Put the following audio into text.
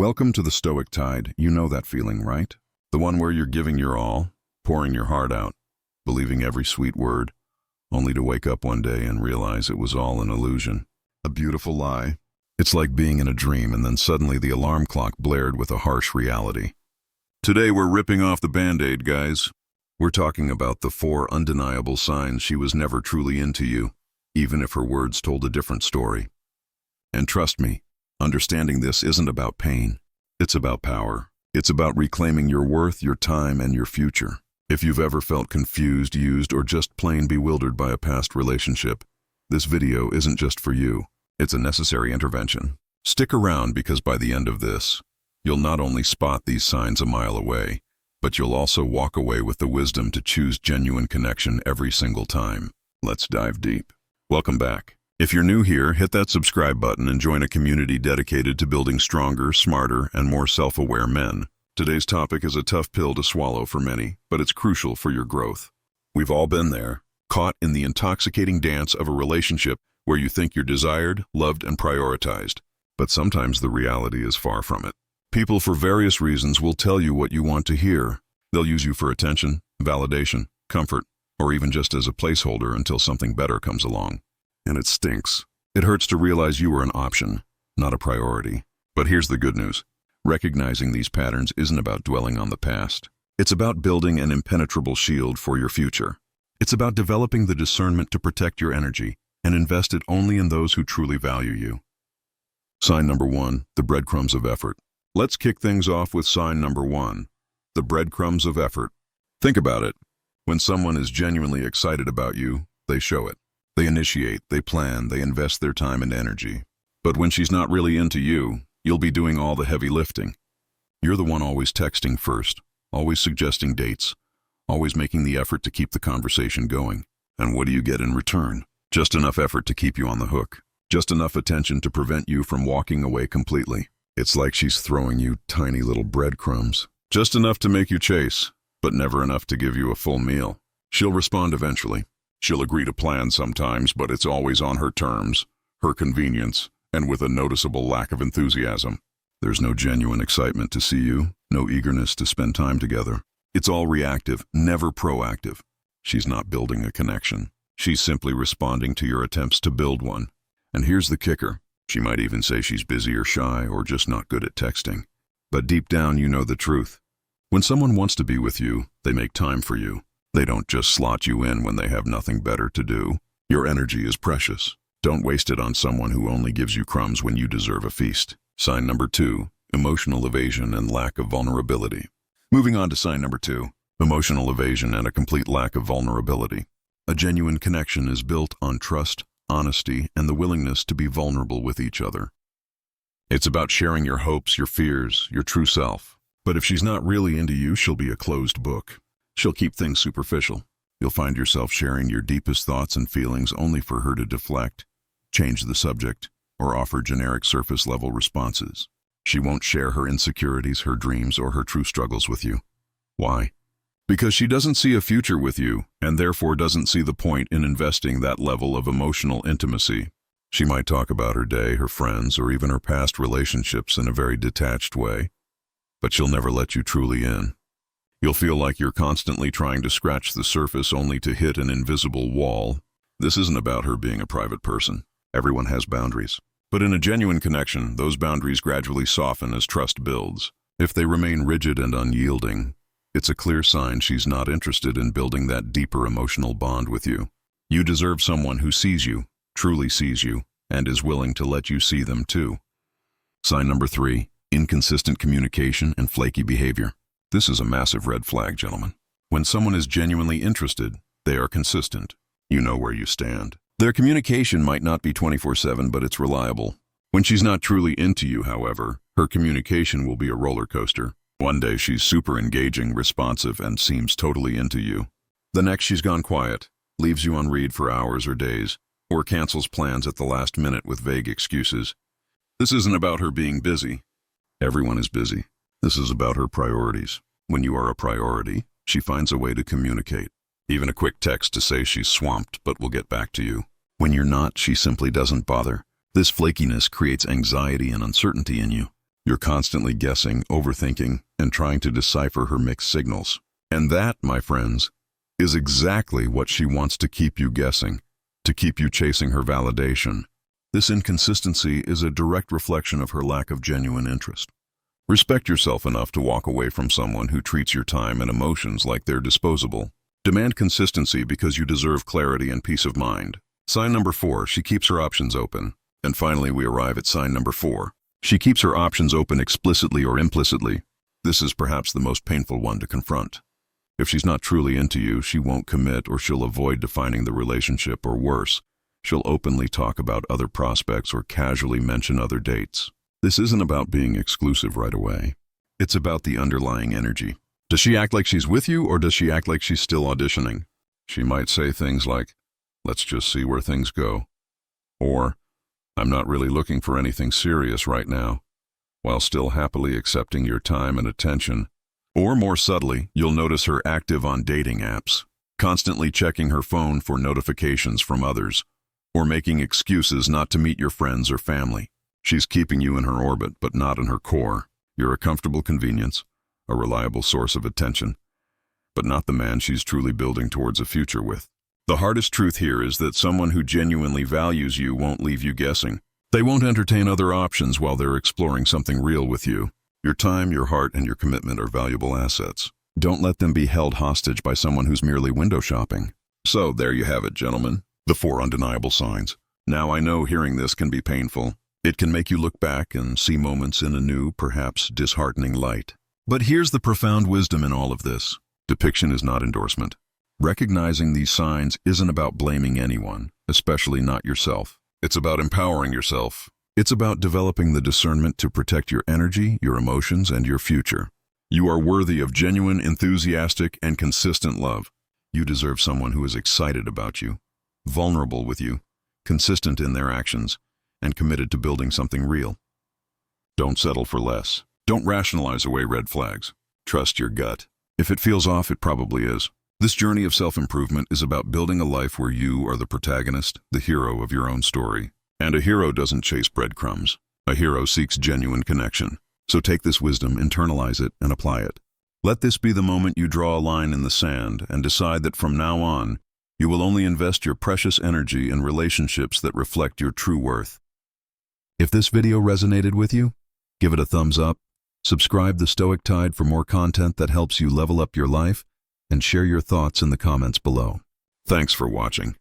Welcome to the Stoic Tide. You know that feeling, right? The one where you're giving your all, pouring your heart out, believing every sweet word, only to wake up one day and realize it was all an illusion. A beautiful lie. It's like being in a dream and then suddenly the alarm clock blared with a harsh reality. Today we're ripping off the Band-Aid, guys. We're talking about the 4 undeniable signs she was never truly into you, even if her words told a different story. And trust me, understanding this isn't about pain. It's about power. It's about reclaiming your worth, your time, and your future. If you've ever felt confused, used, or just plain bewildered by a past relationship, this video isn't just for you. It's a necessary intervention. Stick around because by the end of this, you'll not only spot these signs a mile away, but you'll also walk away with the wisdom to choose genuine connection every single time. Let's dive deep. Welcome back. If you're new here, hit that subscribe button and join a community dedicated to building stronger, smarter, and more self-aware men. Today's topic is a tough pill to swallow for many, but it's crucial for your growth. We've all been there, caught in the intoxicating dance of a relationship where you think you're desired, loved, and prioritized. But sometimes the reality is far from it. People, for various reasons, will tell you what you want to hear. They'll use you for attention, validation, comfort, or even just as a placeholder until something better comes along. And it stinks. It hurts to realize you were an option, not a priority. But here's the good news. Recognizing these patterns isn't about dwelling on the past. It's about building an impenetrable shield for your future. It's about developing the discernment to protect your energy and invest it only in those who truly value you. Sign number 1, the breadcrumbs of effort. Let's kick things off with sign number 1, the breadcrumbs of effort. Think about it. When someone is genuinely excited about you, they show it. They initiate, they plan, they invest their time and energy. But when she's not really into you, you'll be doing all the heavy lifting. You're the one always texting first, always suggesting dates, always making the effort to keep the conversation going. And what do you get in return? Just enough effort to keep you on the hook. Just enough attention to prevent you from walking away completely. It's like she's throwing you tiny little breadcrumbs. Just enough to make you chase, but never enough to give you a full meal. She'll respond eventually. She'll agree to plans sometimes, but it's always on her terms, her convenience, and with a noticeable lack of enthusiasm. There's no genuine excitement to see you, no eagerness to spend time together. It's all reactive, never proactive. She's not building a connection. She's simply responding to your attempts to build one. And here's the kicker. She might even say she's busy or shy or just not good at texting. But deep down, you know the truth. When someone wants to be with you, they make time for you. They don't just slot you in when they have nothing better to do. Your energy is precious. Don't waste it on someone who only gives you crumbs when you deserve a feast. Sign number 2, emotional evasion and lack of vulnerability. Moving on to sign number 2, emotional evasion and a complete lack of vulnerability. A genuine connection is built on trust, honesty, and the willingness to be vulnerable with each other. It's about sharing your hopes, your fears, your true self. But if she's not really into you, she'll be a closed book. She'll keep things superficial. You'll find yourself sharing your deepest thoughts and feelings only for her to deflect, change the subject, or offer generic surface-level responses. She won't share her insecurities, her dreams, or her true struggles with you. Why? Because she doesn't see a future with you, and therefore doesn't see the point in investing that level of emotional intimacy. She might talk about her day, her friends, or even her past relationships in a very detached way, but she'll never let you truly in. You'll feel like you're constantly trying to scratch the surface only to hit an invisible wall. This isn't about her being a private person. Everyone has boundaries. But in a genuine connection, those boundaries gradually soften as trust builds. If they remain rigid and unyielding, it's a clear sign she's not interested in building that deeper emotional bond with you. You deserve someone who sees you, truly sees you, and is willing to let you see them too. Sign number 3, inconsistent communication and flaky behavior. This is a massive red flag, gentlemen. When someone is genuinely interested, they are consistent. You know where you stand. Their communication might not be 24/7, but it's reliable. When she's not truly into you, however, her communication will be a roller coaster. One day she's super engaging, responsive, and seems totally into you. The next she's gone quiet, leaves you on read for hours or days, or cancels plans at the last minute with vague excuses. This isn't about her being busy. Everyone is busy. This is about her priorities. When you are a priority, she finds a way to communicate. Even a quick text to say she's swamped but will get back to you. When you're not, she simply doesn't bother. This flakiness creates anxiety and uncertainty in you. You're constantly guessing, overthinking, and trying to decipher her mixed signals. And that, my friends, is exactly what she wants to keep you guessing, to keep you chasing her validation. This inconsistency is a direct reflection of her lack of genuine interest. Respect yourself enough to walk away from someone who treats your time and emotions like they're disposable. Demand consistency because you deserve clarity and peace of mind. Sign number 4, she keeps her options open. And finally, we arrive at sign number 4. She keeps her options open explicitly or implicitly. This is perhaps the most painful one to confront. If she's not truly into you, she won't commit, or she'll avoid defining the relationship, or worse, she'll openly talk about other prospects or casually mention other dates. This isn't about being exclusive right away. It's about the underlying energy. Does she act like she's with you, or does she act like she's still auditioning? She might say things like, "Let's just see where things go," or, "I'm not really looking for anything serious right now," while still happily accepting your time and attention. Or more subtly, you'll notice her active on dating apps, constantly checking her phone for notifications from others, or making excuses not to meet your friends or family. She's keeping you in her orbit, but not in her core. You're a comfortable convenience, a reliable source of attention, but not the man she's truly building towards a future with. The hardest truth here is that someone who genuinely values you won't leave you guessing. They won't entertain other options while they're exploring something real with you. Your time, your heart, and your commitment are valuable assets. Don't let them be held hostage by someone who's merely window shopping. So there you have it, gentlemen. The 4 undeniable signs. Now I know hearing this can be painful. It can make you look back and see moments in a new, perhaps disheartening light. But here's the profound wisdom in all of this. Depiction is not endorsement. Recognizing these signs isn't about blaming anyone, especially not yourself. It's about empowering yourself. It's about developing the discernment to protect your energy, your emotions, and your future. You are worthy of genuine, enthusiastic, and consistent love. You deserve someone who is excited about you, vulnerable with you, consistent in their actions, and committed to building something real. Don't settle for less. Don't rationalize away red flags. Trust your gut. If it feels off, it probably is. This journey of self-improvement is about building a life where you are the protagonist, the hero of your own story. And a hero doesn't chase breadcrumbs. A hero seeks genuine connection. So take this wisdom, internalize it, and apply it. Let this be the moment you draw a line in the sand and decide that from now on, you will only invest your precious energy in relationships that reflect your true worth. If this video resonated with you, give it a thumbs up, subscribe to Stoic Tide for more content that helps you level up your life, and share your thoughts in the comments below. Thanks for watching.